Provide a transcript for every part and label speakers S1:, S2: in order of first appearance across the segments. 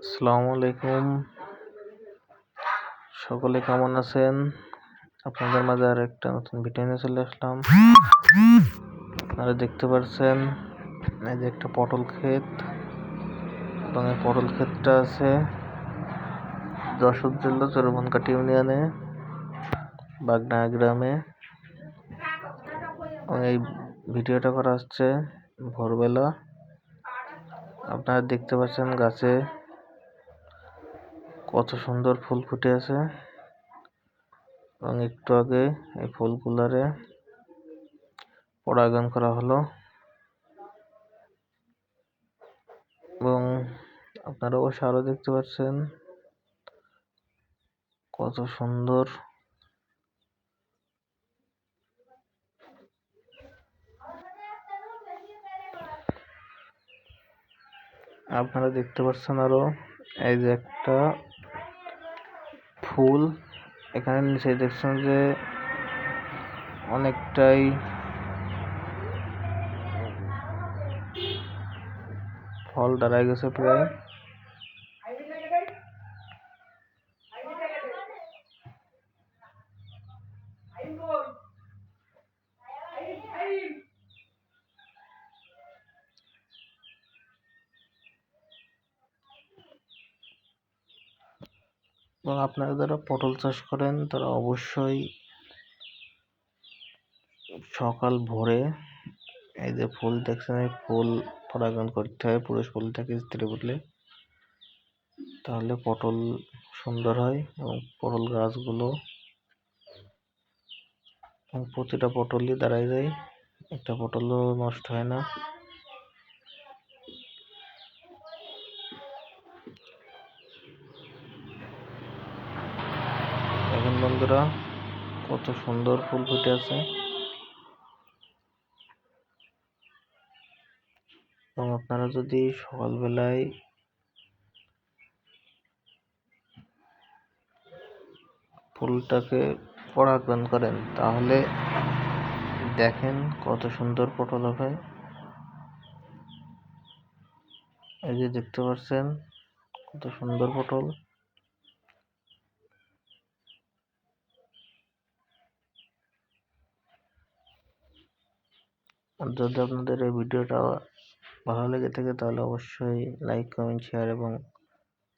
S1: আসসালামু আলাইকুম। সকলে কেমন আছেন? আপনাদের মাঝে আর একটা নতুন ভিডিও নিয়ে চলে আসলাম। আপনারা দেখতে পাচ্ছেন এই যে একটা পটল ক্ষেত, এবং এই পটল ক্ষেতটা আছে যশোর জেলা চরবনকাটি ইউনিয়নে বাগডাঙ্গা গ্রামে। এবং এই ভিডিওটা করা হচ্ছে ভোরবেলা। আপনারা দেখতে পাচ্ছেন গাছে কত সুন্দর ফুল ফুটে আছে, এবং একটু আগে এই ফুলগুলারে পরাগায়ন করা হলো। এবং আপনারা অবশ্য আরো দেখতে পাচ্ছেন কত সুন্দর। আপনারা দেখতে পাচ্ছেন আরো এই যে একটা ফুল, এখানে নিচে দেখছেন যে অনেকটাই ফল দাঁড়ায় গেছে প্রায়। এবং আপনারা যারা পটল চাষ করেন তারা অবশ্যই সকাল ভোরে এই যে ফুল দেখছেন, এই ফুল পরাগায়ন করতে হয় পুরুষ ফুল থেকে স্ত্রী ফুলে, তাহলে পটল সুন্দর হয়। এবং পটল গাছগুলো প্রতিটা পটলই দাঁড়ায় যায়, একটা পটলও নষ্ট হয় না। এখন বন্ধুরা কত সুন্দর ফুল ফুটে আছে। এবং আপনারা যদি সকালবেলায় ফুলটাকে পরাগায়ন করেন তাহলে দেখেন কত সুন্দর পটল হবে। এই যে দেখতে পাচ্ছেন কত সুন্দর পটল। আর যদি আপনাদের এই ভিডিওটা ভালো লেগে থাকে তাহলে অবশ্যই লাইক, কমেন্ট, শেয়ার এবং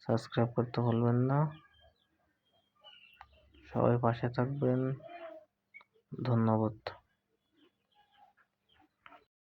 S1: সাবস্ক্রাইব করতে ভুলবেন না। সবাই পাশে থাকবেন। ধন্যবাদ।